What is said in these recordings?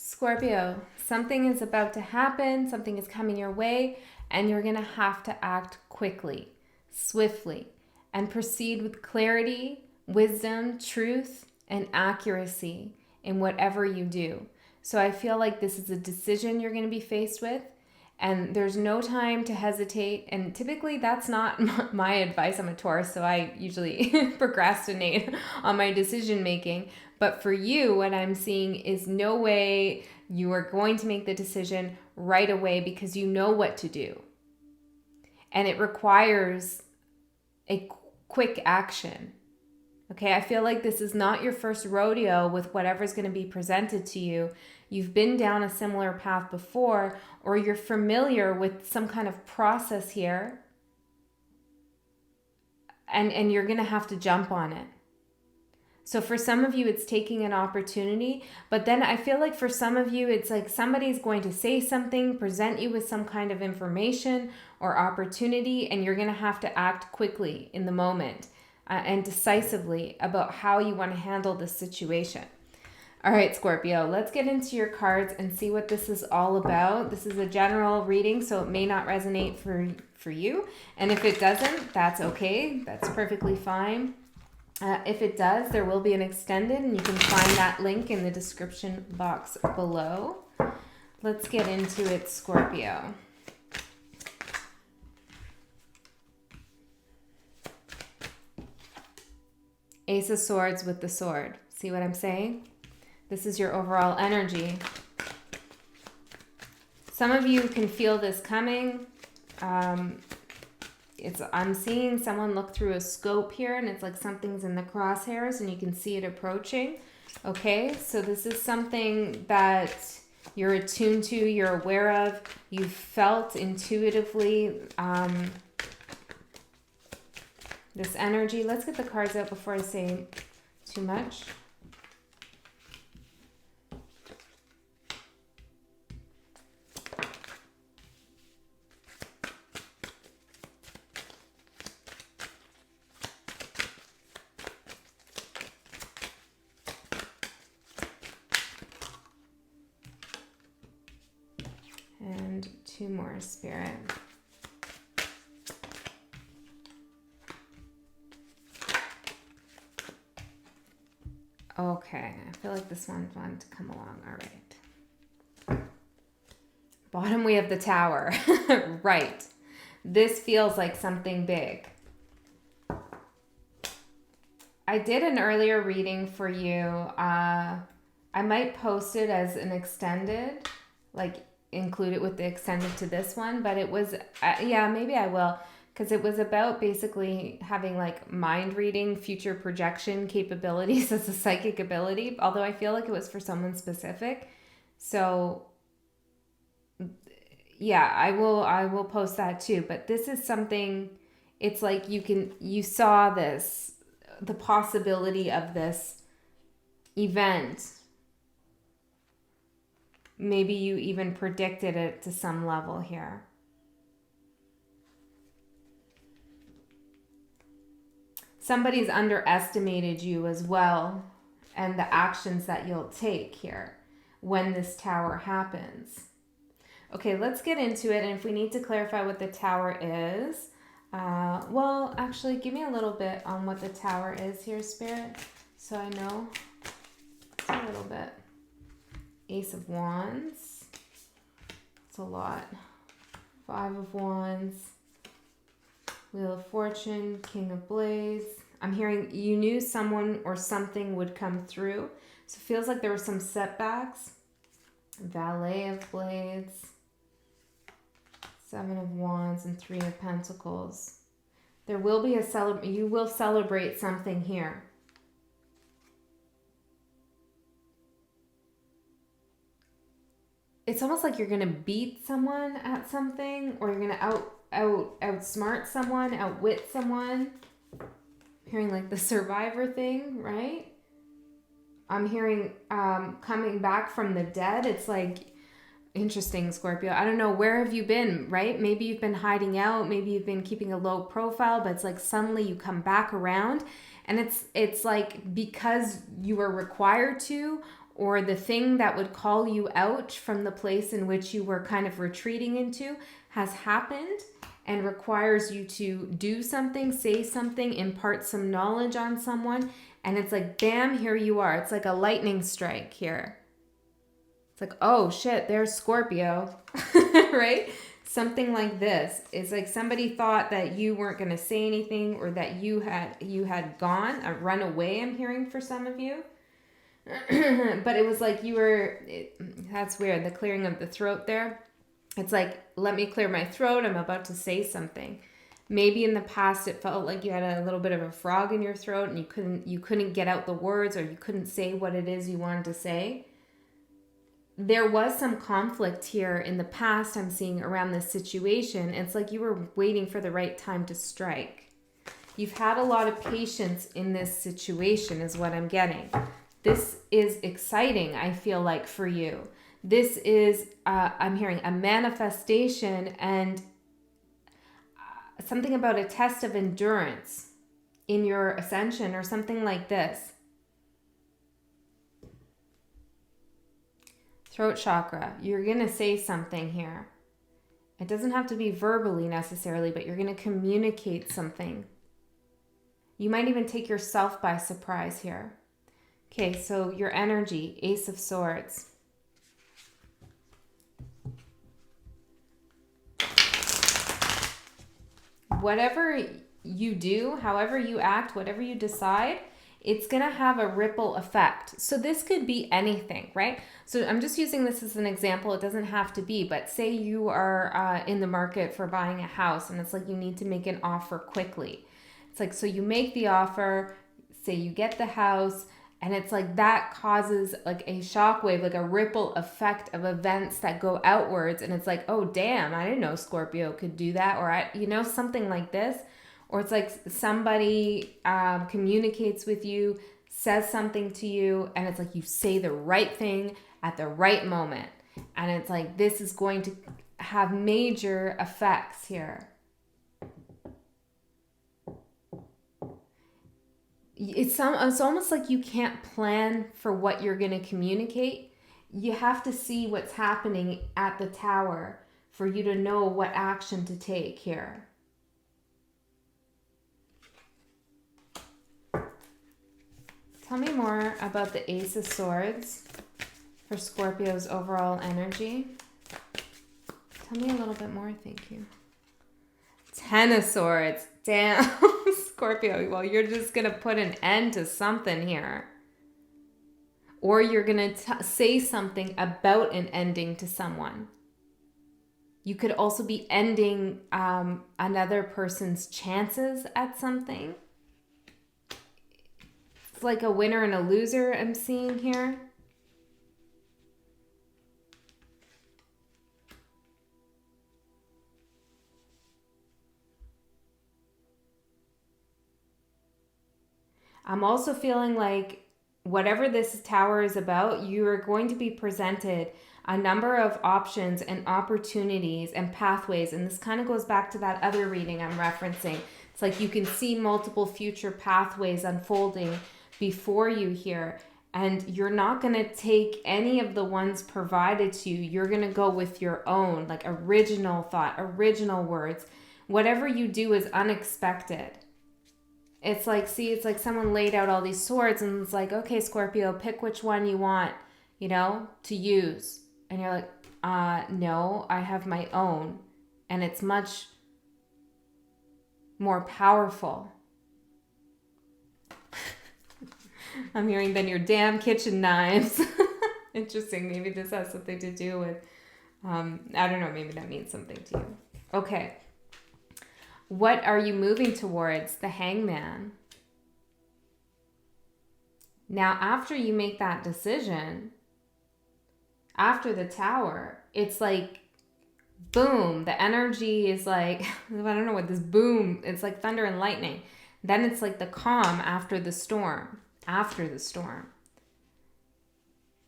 Scorpio, something is about to happen, something is coming your way, and you're going to have to act quickly, swiftly, and proceed with clarity, wisdom, truth, and accuracy in whatever you do. So I feel like this is a decision you're going to be faced with, and there's no time to hesitate. And typically that's not my advice. I'm a Taurus, so I usually procrastinate on my decision making. But for you, what I'm seeing is no way you are going to make the decision right away because you know what to do. And it requires a quick action. Okay, I feel like this is not your first rodeo with whatever's going to be presented to you. You've been down a similar path before, or you're familiar with some kind of process here, and you're going to have to jump on it. So for some of you, it's taking an opportunity, but then I feel like for some of you, it's like somebody's going to say something, present you with some kind of information or opportunity, and you're going to have to act quickly in the moment and decisively about how you want to handle this situation. All right, Scorpio, let's get into your cards and see what this is all about. This is a general reading, so it may not resonate for you. And if it doesn't, that's okay. That's perfectly fine. If it does, there will be an extended, and you can find that link in the description box below. Let's get into it, Scorpio. Ace of Swords with the sword. See what I'm saying? This is your overall energy. Some of you can feel this coming. I'm seeing someone look through a scope here, and it's like something's in the crosshairs and you can see it approaching. Okay, so this is something that you're attuned to, you're aware of, you've felt intuitively. This energy. Let's get the cards out before I say too much. And two more, Spirit. Okay, I feel like this one wanted to come along. All right. Bottom, we have the Tower. Right. This feels like something big. I did an earlier reading for you. I might post it as an extended, like include it with the extended to this one, but it was, yeah, maybe I will. Because it was about basically having like mind reading, future projection capabilities as a psychic ability, although I feel like it was for someone specific. So yeah, I will post that too. But this is something, it's like you saw this, the possibility of this event. Maybe you even predicted it to some level here. Somebody's underestimated you as well, and the actions that you'll take here when this Tower happens. Okay, let's get into it. And if we need to clarify what the Tower is, well, actually, give me a little bit on what the Tower is here, Spirit, so I know. It's a little bit. Ace of Wands. It's a lot. Five of Wands. Wheel of Fortune, King of Blades. I'm hearing you knew someone or something would come through. So it feels like there were some setbacks. Valet of Blades. Seven of Wands and Three of Pentacles. There will be you will celebrate something here. It's almost like you're going to beat someone at something, or you're going to outsmart someone, outwit someone. I'm hearing like the survivor thing, right? I'm hearing coming back from the dead. It's like, interesting, Scorpio. I don't know, where have you been, right? Maybe you've been hiding out, maybe you've been keeping a low profile, but it's like suddenly you come back around, and it's like because you were required to, or the thing that would call you out from the place in which you were kind of retreating into has happened and requires you to do something, say something, impart some knowledge on someone. And it's like, bam, here you are. It's like a lightning strike here. It's like, oh shit, there's Scorpio, right? Something like this. It's like somebody thought that you weren't going to say anything, or that you had gone, run away, I'm hearing for some of you. But it was like you were, that's weird, the clearing of the throat there. It's like, let me clear my throat. I'm about to say something. Maybe in the past it felt like you had a little bit of a frog in your throat and you couldn't get out the words, or you couldn't say what it is you wanted to say. There was some conflict here in the past I'm seeing around this situation. It's like you were waiting for the right time to strike. You've had a lot of patience in this situation is what I'm getting. This is exciting, I feel like, for you. This is, I'm hearing a manifestation and something about a test of endurance in your ascension or something like this. Throat chakra, you're going to say something here. It doesn't have to be verbally necessarily, but you're going to communicate something. You might even take yourself by surprise here. Okay, so your energy, Ace of Swords. Whatever you do, however you act, whatever you decide, it's going to have a ripple effect. So this could be anything, right? So I'm just using this as an example. It doesn't have to be, but say you are in the market for buying a house and it's like you need to make an offer quickly. It's like, so you make the offer, say you get the house, and it's like that causes like a shockwave, like a ripple effect of events that go outwards. And it's like, oh, damn, I didn't know Scorpio could do that. Or, something like this. Or it's like somebody communicates with you, says something to you, and it's like you say the right thing at the right moment. And it's like this is going to have major effects here. It's almost like you can't plan for what you're going to communicate. You have to see what's happening at the tower for you to know what action to take here. Tell me more about the Ace of Swords for Scorpio's overall energy. Tell me a little bit more, thank you. Ten of Swords. Damn, Scorpio. Well, you're just going to put an end to something here. Or you're going to say something about an ending to someone. You could also be ending another person's chances at something. It's like a winner and a loser I'm seeing here. I'm also feeling like whatever this tower is about, you are going to be presented a number of options and opportunities and pathways. And this kind of goes back to that other reading I'm referencing. It's like you can see multiple future pathways unfolding before you here. And you're not going to take any of the ones provided to you. You're going to go with your own, like original thought, original words. Whatever you do is unexpected. It's like, see, it's like someone laid out all these swords and it's like, okay, Scorpio, pick which one you want, to use. And you're like, no, I have my own. And it's much more powerful. I'm hearing than your damn kitchen knives. Interesting. Maybe this has something to do with, I don't know, maybe that means something to you. Okay. What are you moving towards? The Hangman. Now, after you make that decision, after the Tower, it's like, boom, the energy is like, I don't know what this boom, it's like thunder and lightning. Then it's like the calm after the storm. After the storm.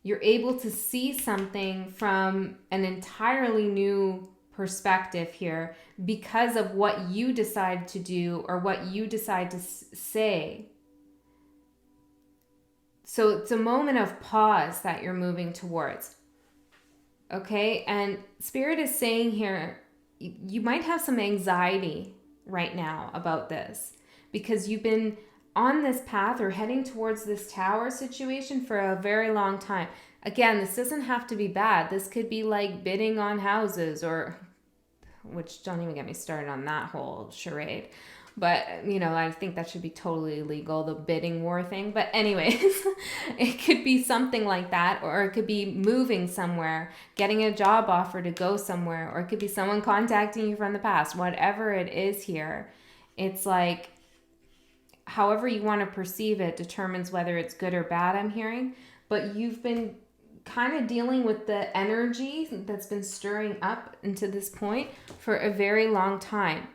You're able to see something from an entirely new perspective here because of what you decide to do or what you decide to say. So it's a moment of pause that you're moving towards. Okay? And Spirit is saying here, you might have some anxiety right now about this because you've been on this path or heading towards this tower situation for a very long time. Again, this doesn't have to be bad. This could be like bidding on houses, or, which don't even get me started on that whole charade. But, I think that should be totally illegal, the bidding war thing. But anyways, it could be something like that, or it could be moving somewhere, getting a job offer to go somewhere, or it could be someone contacting you from the past. Whatever it is here, it's like, however you want to perceive it determines whether it's good or bad, I'm hearing. But you've been kind of dealing with the energy that's been stirring up into this point for a very long time.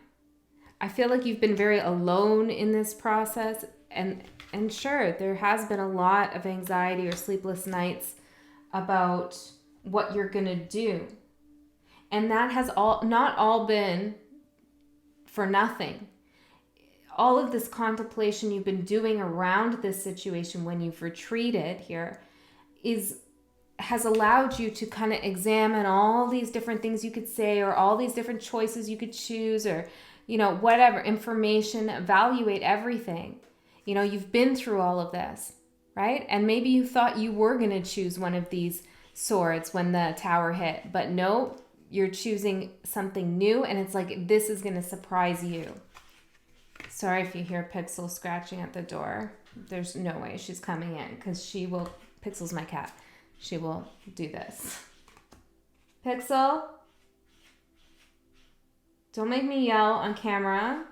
I feel like you've been very alone in this process, and sure, there has been a lot of anxiety or sleepless nights about what you're going to do. And that has not all been for nothing. All of this contemplation you've been doing around this situation when you've retreated here has allowed you to kind of examine all these different things you could say, or all these different choices you could choose, or whatever information, evaluate everything. You've been through all of this, right? And maybe you thought you were going to choose one of these swords when the tower hit, but no, you're choosing something new, and it's like, this is going to surprise you. Sorry if you hear Pixel scratching at the door. There's no way she's coming in, because Pixel's my cat. She will do this. Pixel? Don't make me yell on camera.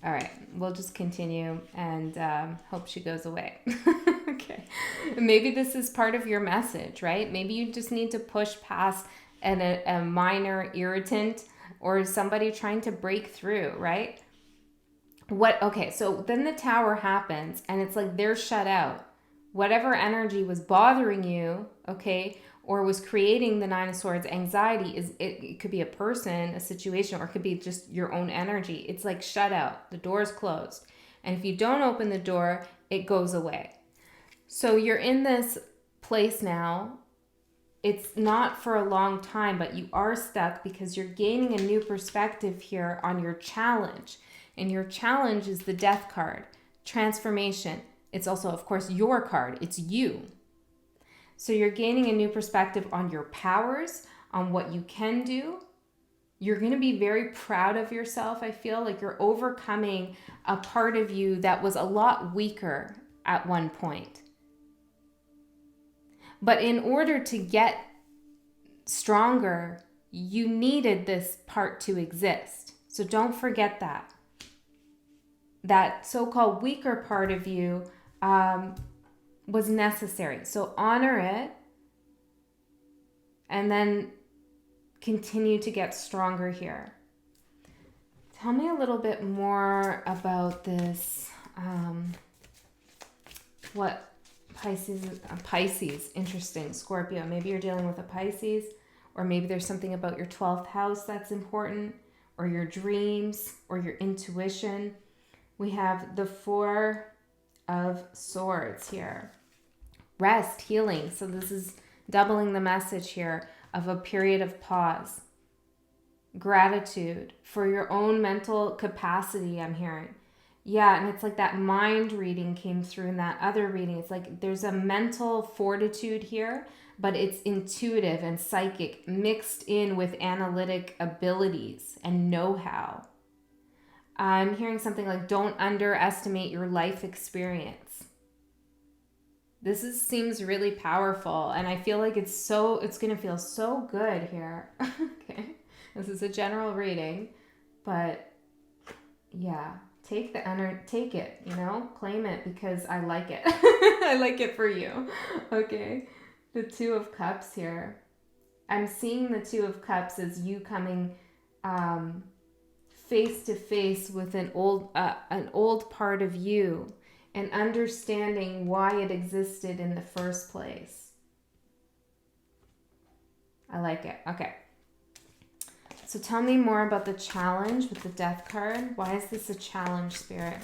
All right, we'll just continue and hope she goes away. Okay. Maybe this is part of your message, right? Maybe you just need to push past a minor irritant or somebody trying to break through, right? Okay, so then the tower happens and it's like they're shut out. Whatever energy was bothering you, okay, or was creating the Nine of Swords anxiety, it could be a person, a situation, or it could be just your own energy. It's like shut out. The door's closed. And if you don't open the door, it goes away. So you're in this place now. It's not for a long time, but you are stuck because you're gaining a new perspective here on your challenge. And your challenge is the Death card, transformation. It's also, of course, your card. It's you. So you're gaining a new perspective on your powers, on what you can do. You're going to be very proud of yourself. I feel like you're overcoming a part of you that was a lot weaker at one point. But in order to get stronger, you needed this part to exist. So don't forget that. That so-called weaker part of you was necessary. So honor it and then continue to get stronger here. Tell me a little bit more about this. What Pisces, interesting. Scorpio, maybe you're dealing with a Pisces, or maybe there's something about your 12th house that's important, or your dreams, or your intuition. We have the Four of Swords here. Rest, healing. So this is doubling the message here of a period of pause. Gratitude for your own mental capacity, I'm hearing. Yeah, and it's like that mind reading came through in that other reading. It's like there's a mental fortitude here, but it's intuitive and psychic mixed in with analytic abilities and know-how. I'm hearing something like, don't underestimate your life experience. This seems really powerful, and I feel like it's going to feel so good here. Okay, this is a general reading, but yeah, take it, claim it, because I like it. I like it for you. Okay, the Two of Cups here. I'm seeing the Two of Cups as you coming face to face with an old part of you and understanding why it existed in the first place. I like it. Okay. So tell me more about the challenge with the Death card. Why is this a challenge, Spirit?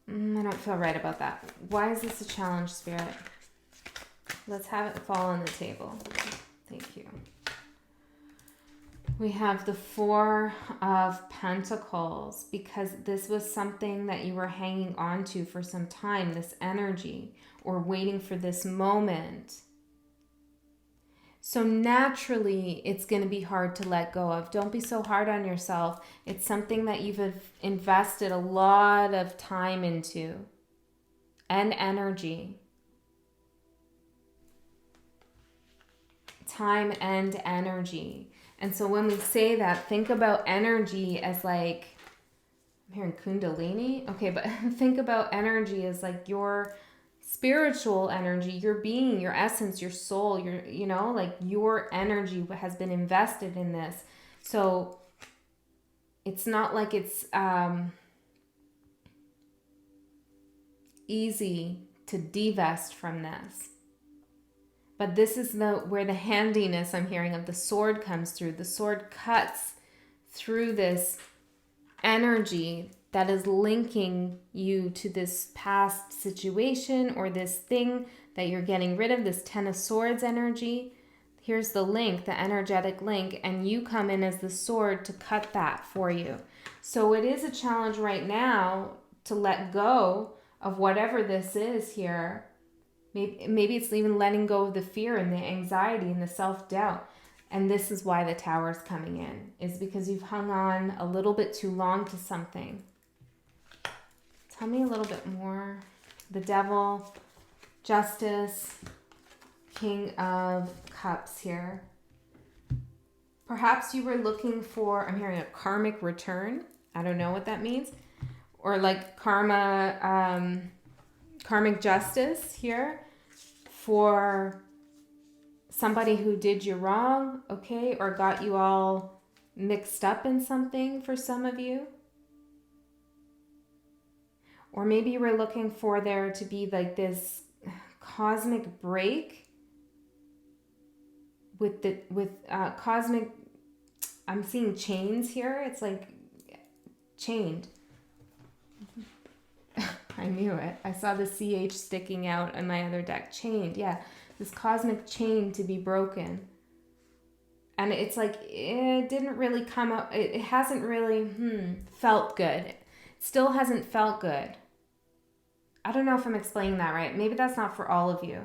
I don't feel right about that. Why is this a challenge, Spirit? Let's have it fall on the table. Thank you. We have the Four of Pentacles, because this was something that you were hanging on to for some time, this energy, or waiting for this moment. So naturally, it's going to be hard to let go of. Don't be so hard on yourself. It's something that you've invested a lot of time into and energy. Time and energy. And so when we say that, think about energy as like, I'm hearing Kundalini. Okay, but think about energy as like your spiritual energy, your being, your essence, your soul, like your energy has been invested in this. So it's not like it's easy to divest from this. But this is where the handiness I'm hearing of the sword comes through. The sword cuts through this energy that is linking you to this past situation or this thing that you're getting rid of, this Ten of Swords energy. Here's the link, the energetic link, and you come in as the sword to cut that for you. So it is a challenge right now to let go of whatever this is here. Maybe it's even letting go of the fear and the anxiety and the self-doubt. And this is why the Tower is coming in, is because you've hung on a little bit too long to something. Tell me a little bit more. The Devil, Justice, King of Cups here. Perhaps you were looking for, I'm hearing a karmic return. I don't know what that means. Or like karmic justice here for somebody who did you wrong, okay, or got you all mixed up in something for some of you. Or maybe you were looking for there to be like this cosmic break with cosmic, I'm seeing chains here. It's like chained. I knew it. I saw the CH sticking out on my other deck. Chained, yeah. This cosmic chain to be broken. And it's like, it didn't really come up. It hasn't really felt good. It still hasn't felt good. I don't know if I'm explaining that right. Maybe that's not for all of you.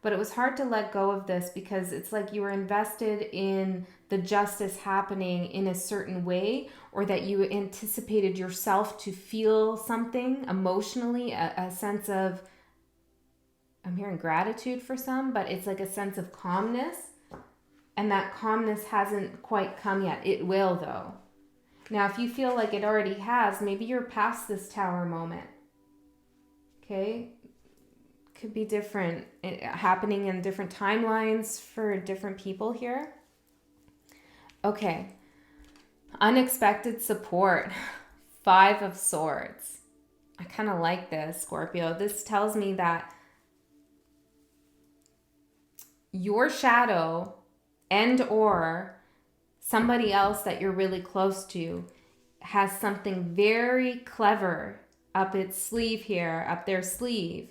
But it was hard to let go of this because it's like you were invested in the justice happening in a certain way, or that you anticipated yourself to feel something emotionally, a sense of, I'm hearing gratitude for some, but it's like a sense of calmness. And that calmness hasn't quite come yet. It will though. Now, if you feel like it already has, maybe you're past this Tower moment. Okay? Could be different, happening in different timelines for different people here. Okay. Unexpected support. 5 of Swords. I kind of like this, Scorpio. This tells me that your shadow and or somebody else that you're really close to has something very clever up its sleeve here, up their sleeve,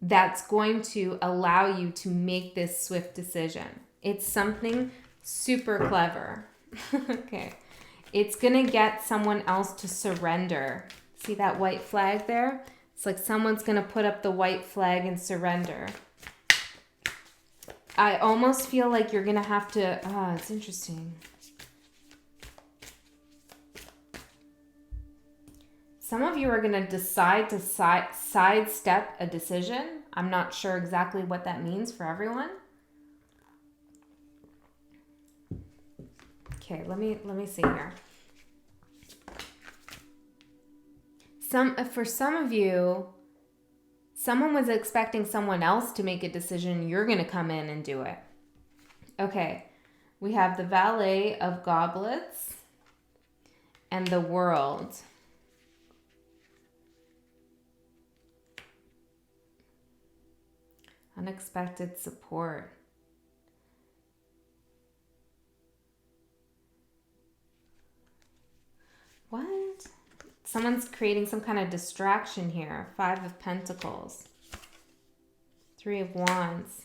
that's going to allow you to make this swift decision. It's something super clever. Okay. It's going to get someone else to surrender. See that white flag there? It's like someone's going to put up the white flag and surrender. I almost feel like you're going to have to, it's interesting. Some of you are going to decide to sidestep a decision. I'm not sure exactly what that means for everyone. Okay, let me see here. For some of you, someone was expecting someone else to make a decision. You're going to come in and do it. Okay, we have the Valet of Goblets and the World. Unexpected support. What? Someone's creating some kind of distraction here. 5 of Pentacles. 3 of Wands.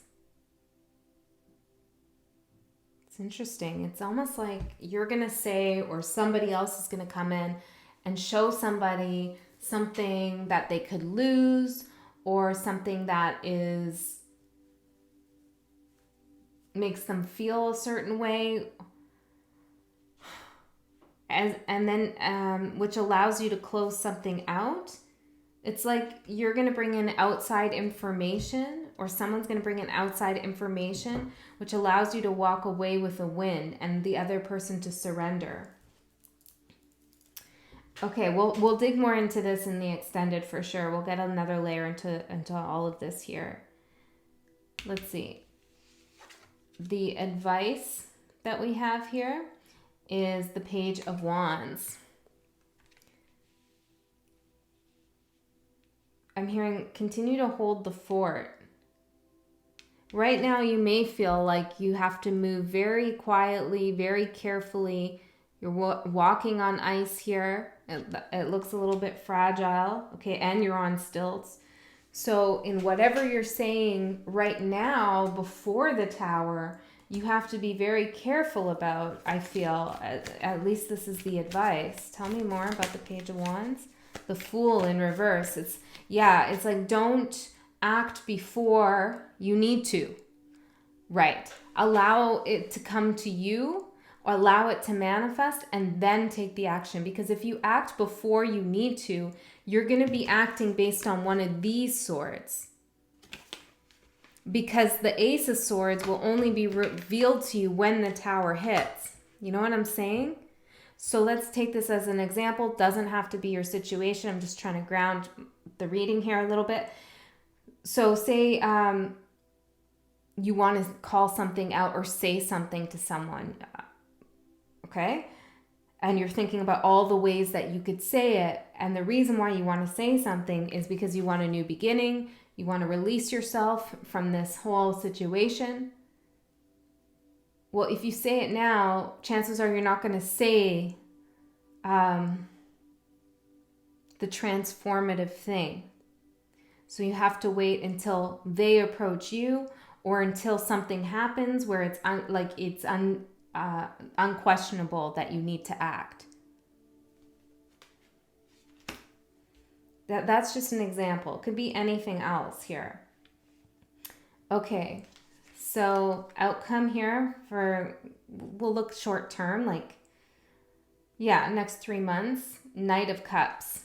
It's interesting. It's almost like you're going to say, or somebody else is going to come in and show somebody something that they could lose, or something that makes them feel a certain way, and then which allows you to close something out. It's like you're going to bring in outside information, or someone's going to bring in outside information, which allows you to walk away with a win and the other person to surrender. Okay, we'll dig more into this in the extended for sure. We'll get another layer into all of this here. Let's see. The advice that we have here is the Page of Wands. I'm hearing continue to hold the fort. Right now you may feel like you have to move very quietly, very carefully. You're walking on ice here. It looks a little bit fragile, okay, and you're on stilts. So in whatever you're saying right now before the Tower, you have to be very careful about, I feel. At least this is the advice. Tell me more about the Page of Wands. The Fool in reverse. It's like don't act before you need to. Right. Allow it to come to you. Allow it to manifest, and then take the action. Because if you act before you need to, you're going to be acting based on one of these swords. Because the Ace of Swords will only be revealed to you when the Tower hits. You know what I'm saying? So let's take this as an example. Doesn't have to be your situation. I'm just trying to ground the reading here a little bit. So say you want to call something out or say something to someone. Okay? And you're thinking about all the ways that you could say it. And the reason why you want to say something is because you want a new beginning. You want to release yourself from this whole situation. Well, if you say it now, chances are you're not going to say the transformative thing. So you have to wait until they approach you, or until something happens where it's unquestionable that you need to act. That's just an example. It could be anything else here. Okay, so outcome here we'll look short term, next 3 months. Knight of Cups.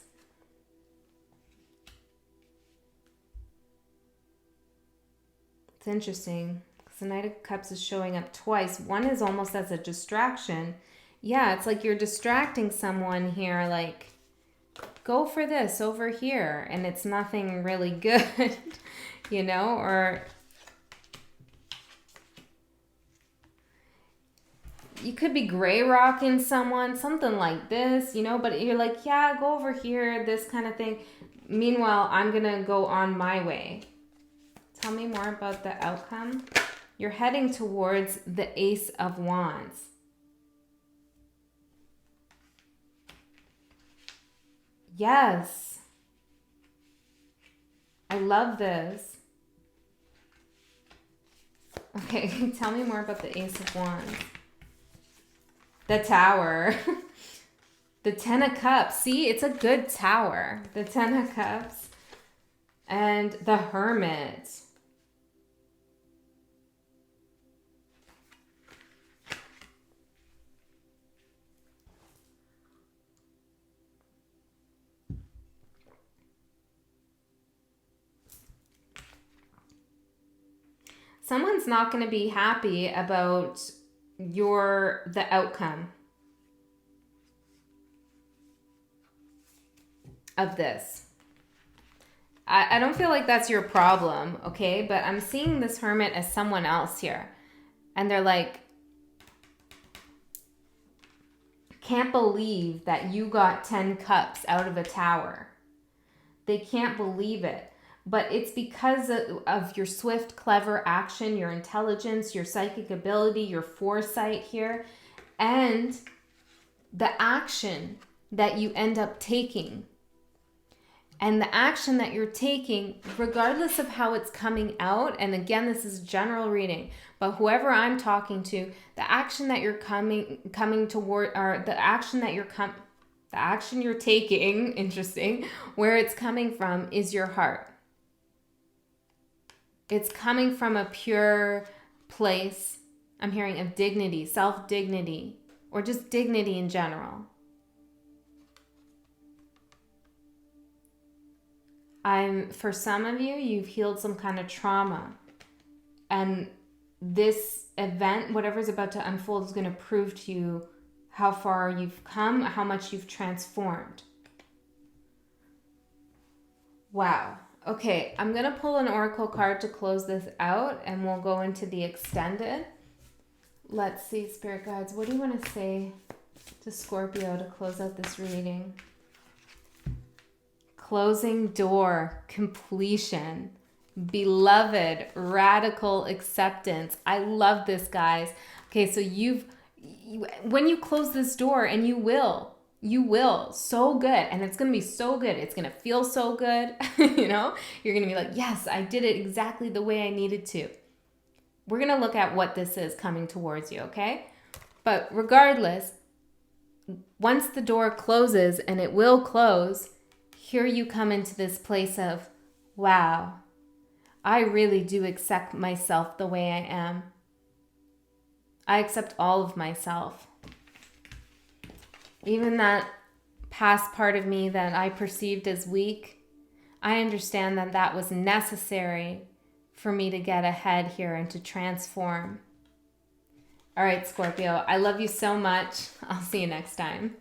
It's interesting because the Knight of Cups is showing up twice. One is almost as a distraction. Yeah, it's like you're distracting someone here, like, go for this over here, and it's nothing really good, or you could be gray rocking someone, something like this, but you're like, yeah, go over here, this kind of thing. Meanwhile, I'm going to go on my way. Tell me more about the outcome. You're heading towards the Ace of Wands. Yes. I love this. Okay, tell me more about the Ace of Wands. The Tower. The Ten of Cups. See, it's a good Tower. The Ten of Cups. And the Hermit. Someone's not going to be happy about the outcome of this. I don't feel like that's your problem, okay? But I'm seeing this Hermit as someone else here. And they're like, can't believe that you got 10 cups out of a Tower. They can't believe it. But it's because of your swift, clever action, your intelligence, your psychic ability, your foresight here, and the action that you end up taking. And the action that you're taking, regardless of how it's coming out, and again, this is general reading, but whoever I'm talking to, the action that you're coming toward, or the action you're taking, interesting, where it's coming from is your heart. It's coming from a pure place, I'm hearing, of dignity, self-dignity, or just dignity in general. For some of you, you've healed some kind of trauma. And this event, whatever's about to unfold, is going to prove to you how far you've come, how much you've transformed. Wow. Okay, I'm going to pull an oracle card to close this out, and we'll go into the extended. Let's see, Spirit Guides, what do you want to say to Scorpio to close out this reading? Closing door, completion, beloved, radical acceptance. I love this, guys. Okay, so when you close this door, and you will, so good. And it's going to be so good. It's going to feel so good. You know, you're going to be like, yes, I did it exactly the way I needed to. We're going to look at what this is coming towards you, okay? But regardless, once the door closes, and it will close, here you come into this place of, wow, I really do accept myself the way I am. I accept all of myself. Even that past part of me that I perceived as weak, I understand that that was necessary for me to get ahead here and to transform. All right, Scorpio, I love you so much. I'll see you next time.